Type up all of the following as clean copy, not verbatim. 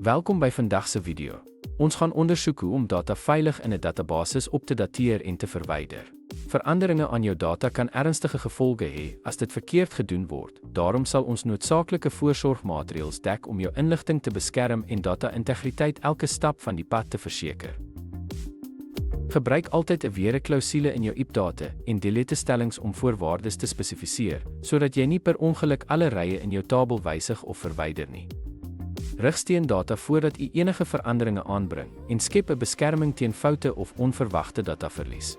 Welkom by vandag se video. Ons gaan ondersoek hoe om data veilig in 'n database op te dateer en te verwyder. Veranderinge aan jou data kan ernstige gevolge hê as dit verkeerd gedoen word. Daarom sal ons noodsaaklike voorsorgmaatreëls dek om jou inligting te beskerm en data-integriteit elke stap van die pad te verseker. Gebruik altyd 'n weere-klousule in jou IP-data en delete-stellings om voorwaardes te spesifiseer, sodat jy nie per ongeluk alle rye in jou tabel wysig of verwyder nie. Rig steendata voordat u enige veranderinge aanbring en skep 'n beskerming teen foute of onverwagte dataverlies.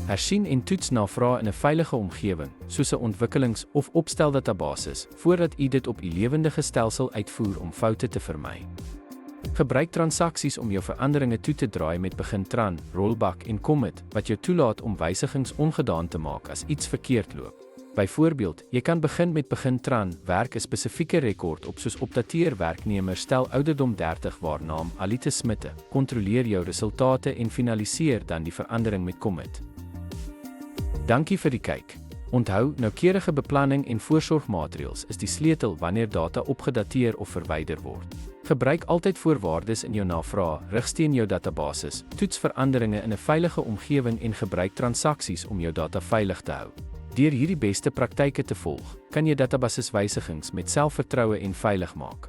Hersien en toets navrae in 'n veilige omgewing, soos 'n ontwikkelings- of opsteldatabasis, voordat u dit op u lewendige stelsel uitvoer om foute te vermy. Gebruik transaksies om jou veranderinge toe te draai met Begintran, Rollback en Commit, wat jou toelaat om wysigings ongedaan te maak as iets verkeerd loop. Byvoorbeeld, jy kan begin met Begintran, werk 'n spesifieke rekord op soos opdateer werknemer stel ouderdom 30 waar naam Alite Smitte, kontroleer jou resultate en finaliseer dan die verandering met Commit. Dankie vir die kyk. Onthou, noukeurige beplanning en voorsorgmaatreëls is die sleutel wanneer data opgedateer of verwyder word. Gebruik altyd voorwaardes in jou navrae, rig steen jou databases, toets veranderinge in 'n veilige omgewing en gebruik transaksies om jou data veilig te hou. Deur hierdie beste praktyke te volg, kan jy databaseswysigings met selfvertroue en veilig maak.